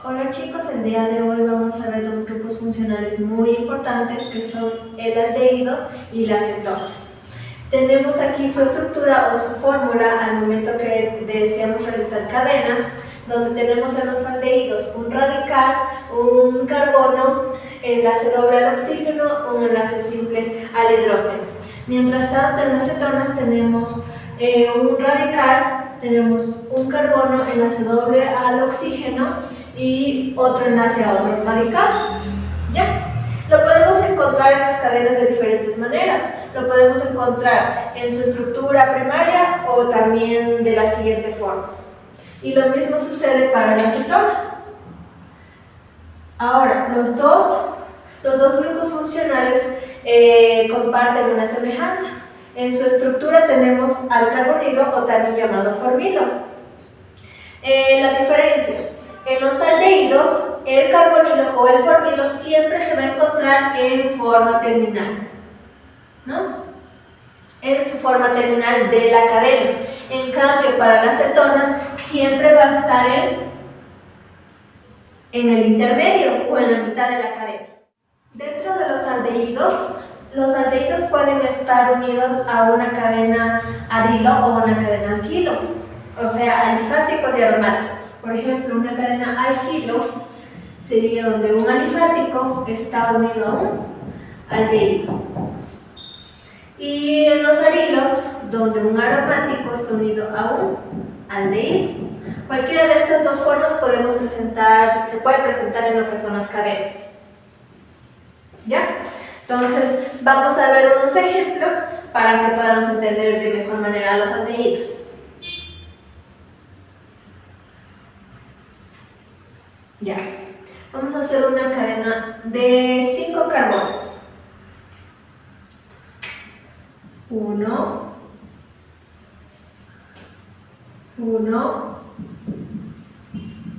Hola chicos, el día de hoy vamos a ver dos grupos funcionales muy importantes que son el aldehído y las cetonas. Tenemos aquí su estructura o su fórmula al momento que deseamos realizar cadenas, donde tenemos en los aldehídos un radical, un carbono, enlace doble al oxígeno, un enlace simple al hidrógeno. Mientras tanto en las cetonas tenemos un radical, tenemos un carbono, enlace doble al oxígeno y otro enlace a otro radical. ¿Ya? Lo podemos encontrar en las cadenas de diferentes maneras. Lo podemos encontrar en su estructura primaria o también de la siguiente forma. Y lo mismo sucede para las cetonas. Ahora, los dos grupos funcionales comparten una semejanza. En su estructura tenemos al carbonilo o también llamado formilo. La diferencia: en los aldehídos, el carbonilo o el formilo siempre se va a encontrar en forma terminal, ¿no? En su forma terminal de la cadena. En cambio, para las cetonas siempre va a estar en el intermedio o en la mitad de la cadena. Dentro de los aldehídos pueden estar unidos a una cadena arilo o una cadena alquilo, o sea, alifáticos y aromáticos. Por ejemplo, una cadena alquilo sería donde un alifático está unido a un aldehído. Y en los arilos, donde un aromático está unido a un aldehído. Cualquiera de estas dos formas se puede presentar en lo que son las cadenas. ¿Ya? Entonces, vamos a ver unos ejemplos para que podamos entender de mejor manera los aldehídos. Ya, vamos a hacer una cadena de 5 carbonos. 1,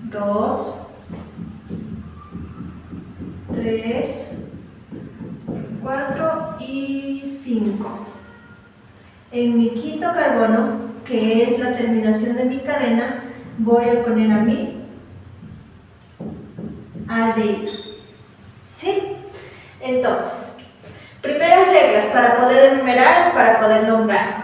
2, 3, 4 y 5. En mi quinto carbono, que es la terminación de mi cadena, voy a poner a mi aldehído. ¿Sí? Entonces, primeras reglas para poder enumerar, para poder nombrar.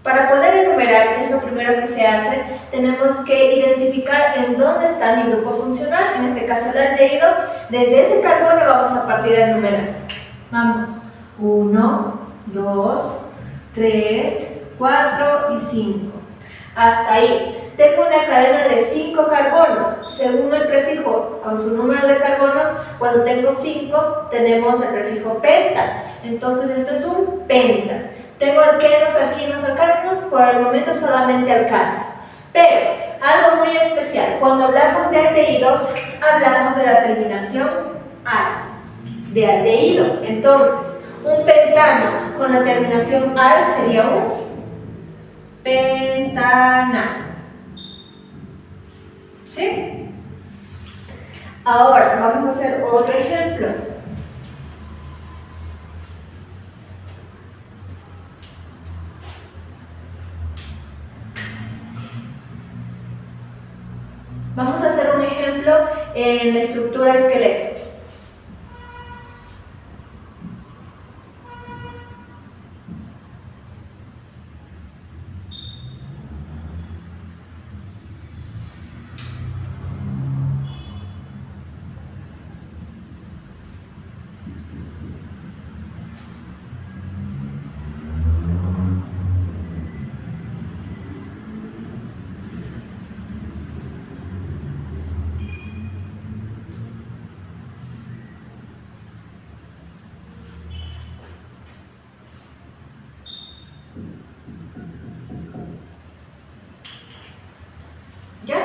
Para poder enumerar, que es lo primero que se hace, tenemos que identificar en dónde está mi grupo funcional, en este caso el aldehído. Desde ese carbono vamos a partir a enumerar. Vamos, 1, 2, 3, 4 y 5. Hasta ahí. Tengo una cadena de 5 carbonos. Según el prefijo con su número de carbonos, cuando tengo 5 tenemos el prefijo penta. Entonces esto es un penta. Tengo alquenos, alquinos, alcanos, por el momento solamente alcanos. Pero algo muy especial: cuando hablamos de aldehídos, hablamos de la terminación al, de aldehído. Entonces, un pentano con la terminación al sería un pentanal. ¿Sí? Ahora vamos a hacer otro ejemplo. Vamos a hacer un ejemplo en la estructura esqueleto. ¿Ya?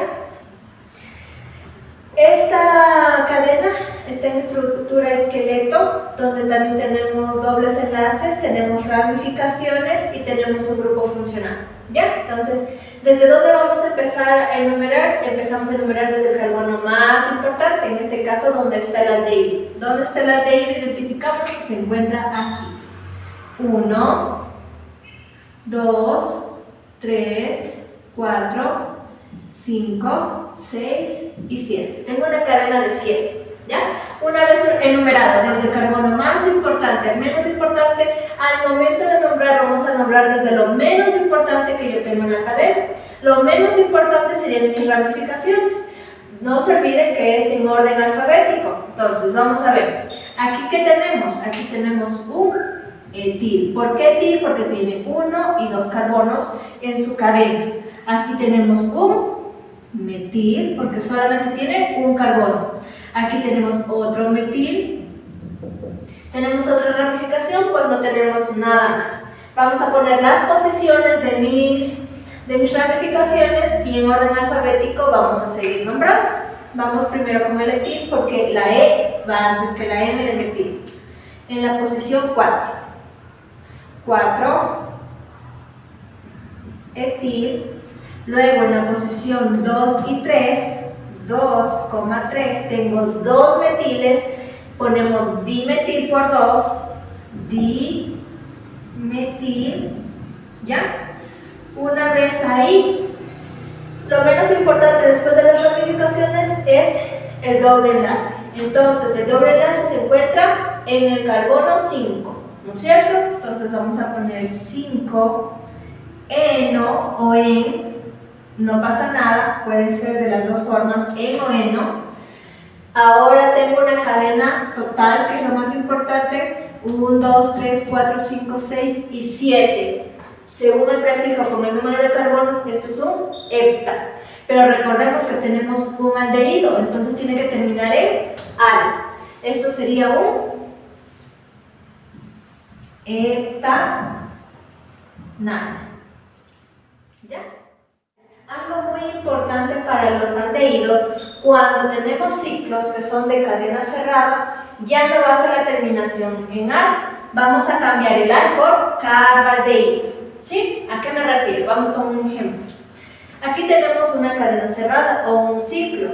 Esta cadena está en estructura esqueleto, donde también tenemos dobles enlaces, tenemos ramificaciones y tenemos un grupo funcional. ¿Ya? Entonces, ¿desde dónde vamos a empezar a enumerar? Empezamos a enumerar desde el carbono más importante, en este caso, donde está el aldehído. ¿Dónde está el aldehído? Identificamos que se encuentra aquí. 1, 2, 3, 4, 5, 6 y 7. Tengo una cadena de 7. ¿Ya? Una vez enumerado desde el carbono más importante al menos importante, al momento de nombrar vamos a nombrar desde lo menos importante que yo tengo en la cadena. Lo menos importante serían mis ramificaciones. No se olviden que es en orden alfabético. Entonces, vamos a ver. ¿Aquí qué tenemos? Aquí tenemos un etil. ¿Por qué etil? Porque tiene 1 y 2 carbonos en su cadena. Aquí tenemos un metil, porque solamente tiene un carbono. Aquí tenemos otro metil. ¿Tenemos otra ramificación? Pues no tenemos nada más. Vamos a poner las posiciones de mis ramificaciones y en orden alfabético vamos a seguir nombrando. Vamos primero con el etil porque la E va antes que la M del etil. En la posición 4 etil. Luego en la posición 2 y 3, 2,3, tengo 2 metiles, ponemos dimetil por 2, dimetil, ¿ya? Una vez ahí, lo menos importante después de las ramificaciones es el doble enlace. Entonces, el doble enlace se encuentra en el carbono 5, ¿no es cierto? Entonces vamos a poner 5, eno o en. No pasa nada, puede ser de las dos formas, en o eno. Ahora tengo una cadena total, que es lo más importante, 1, 2, 3, 4, 5, 6 y 7. Según el prefijo con el número de carbonos, esto es un hepta. Pero recordemos que tenemos un aldehído, entonces tiene que terminar en al. Esto sería un heptanal. ¿Ya? Algo muy importante para los aldehídos, cuando tenemos ciclos que son de cadena cerrada, ya no va a ser la terminación en al, vamos a cambiar el al por carbaldehído. ¿Sí? ¿A qué me refiero? Vamos con un ejemplo. Aquí tenemos una cadena cerrada o un ciclo.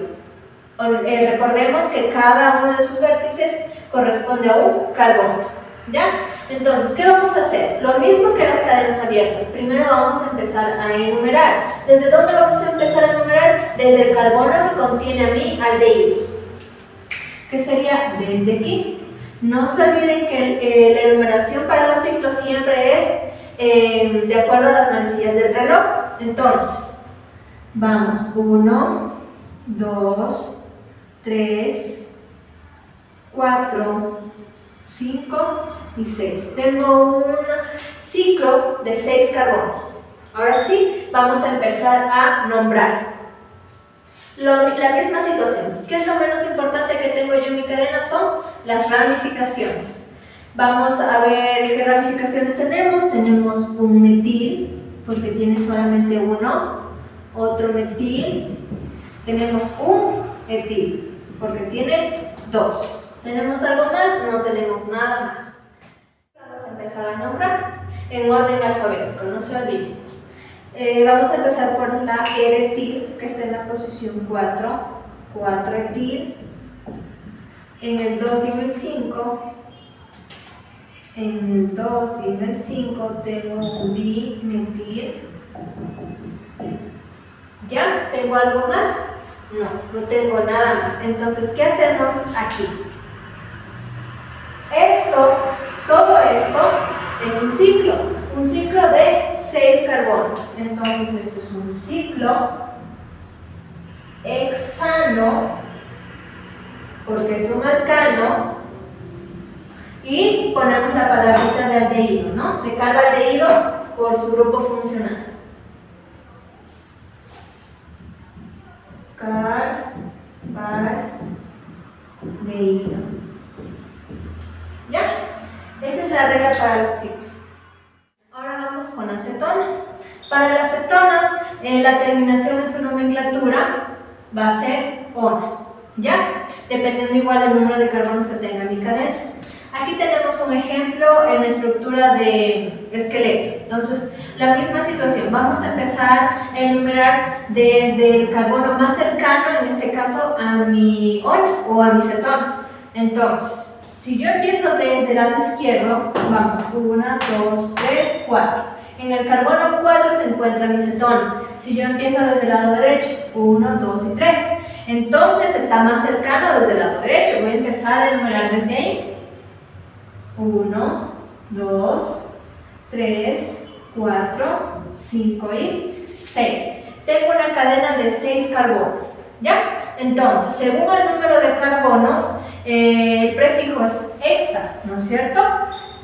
Recordemos que cada uno de sus vértices corresponde a un carbono. ¿Ya? Entonces, ¿qué vamos a hacer? Lo mismo que las cadenas abiertas. Primero vamos a empezar a enumerar. ¿Desde dónde vamos a empezar a enumerar? Desde el carbono que contiene a mi aldehído. ¿Qué sería? Desde aquí. No se olviden que la enumeración para los ciclos siempre es de acuerdo a las manecillas del reloj. Entonces, vamos 1, 2, 3, 4, 5 y 6. Tengo un ciclo de 6 carbonos. Ahora sí, vamos a empezar a nombrar. La misma situación. ¿Qué es lo menos importante que tengo yo en mi cadena? Son las ramificaciones. Vamos a ver qué ramificaciones tenemos. Tenemos un metil, porque tiene solamente uno. Otro metil. Tenemos un etil, porque tiene 2. ¿Tenemos algo más? No tenemos nada más. Vamos a empezar a nombrar en orden alfabético, no se olviden. Vamos a empezar por la etil, que está en la posición 4. 4 etil. En el 2 y en el 5. En el 2 y en el 5 tengo un dimetil. ¿Ya? ¿Tengo algo más? No, no tengo nada más. Entonces, ¿qué hacemos aquí? Todo esto es un ciclo de 6 carbonos. Entonces, este es un ciclo hexano, porque es un alcano, y ponemos la palabrita de aldehído, ¿no? De carbaldehído por su grupo funcional. Carbaldehído. ¿Ya? Esa es la regla para los ciclos. Ahora vamos con acetonas. Para las cetonas, la terminación de su nomenclatura va a ser ona. ¿Ya? Dependiendo igual del número de carbonos que tenga mi cadena. Aquí tenemos un ejemplo en la estructura de esqueleto. Entonces, la misma situación. Vamos a empezar a enumerar desde el carbono más cercano, en este caso, a mi ona o a mi cetona. Entonces, si yo empiezo desde el lado izquierdo, vamos, 1, 2, 3, 4. En el carbono 4 se encuentra mi cetona. Si yo empiezo desde el lado derecho, 1, 2 y 3. Entonces está más cercano desde el lado derecho. Voy a empezar a enumerar desde ahí. 1, 2, 3, 4, 5 y 6. Tengo una cadena de 6 carbonos. ¿Ya? Entonces, según el número de carbonos, el prefijo es hexa, ¿no es cierto?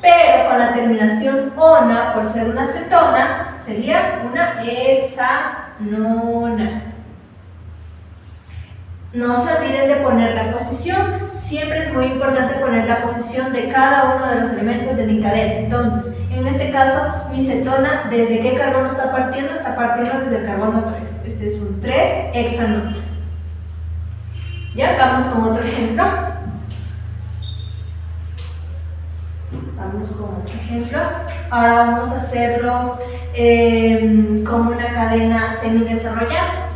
Pero con la terminación ona, por ser una cetona, sería una hexanona. No se olviden de poner la posición. Siempre es muy importante poner la posición de cada uno de los elementos de mi cadena. Entonces, en este caso, mi cetona, ¿desde qué carbono está partiendo? Está partiendo desde el carbono 3. Este es un 3 hexanona. Ya, vamos con otro ejemplo. Ahora vamos a hacerlo como una cadena semidesarrollada.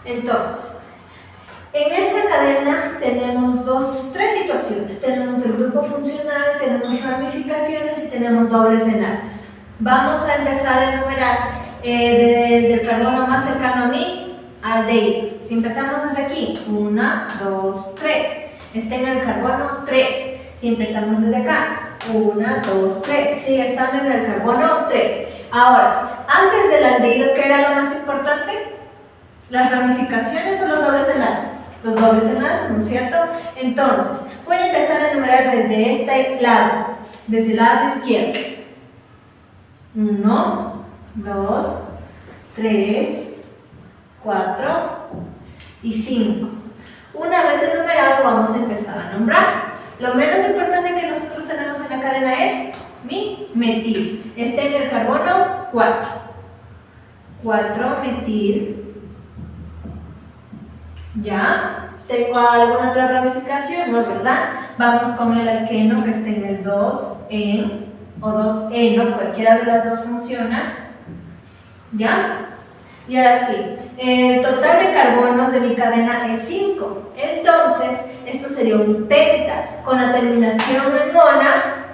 Entonces, en esta cadena tenemos tres situaciones. Tenemos el grupo funcional, tenemos ramificaciones y tenemos dobles enlaces. Vamos a empezar a enumerar desde el carbono más cercano a mí, aldehído. Si empezamos desde aquí, 1, 2, 3. Está en el carbono 3. Si empezamos desde acá, 1, 2, 3. Sigue estando en el carbono 3. Ahora, antes del aldehído, ¿qué era lo más importante? ¿Las ramificaciones o los dobles enlaces? Los dobles enlaces, ¿no es cierto? Entonces, voy a empezar a enumerar desde este lado, desde el lado izquierdo. 1, 2, 3, 4 y 5. Una vez enumerado, vamos a empezar a nombrar. Lo menos importante que nosotros tenemos en la cadena es mi metil. Está en el carbono 4. 4 metil. ¿Ya? ¿Tengo alguna otra ramificación? No, ¿verdad? Vamos con el alqueno que está en el 2-en o 2-eno, cualquiera de las dos funciona. ¿Ya? Y ahora sí, el total de carbonos de mi cadena es 5. Entonces, esto sería un penta con la terminación en ona,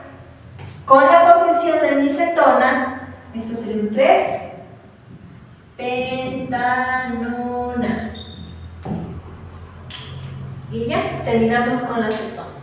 con la posición de mi cetona. Esto sería un 3 pentanona. Y ya, terminamos con la cetona.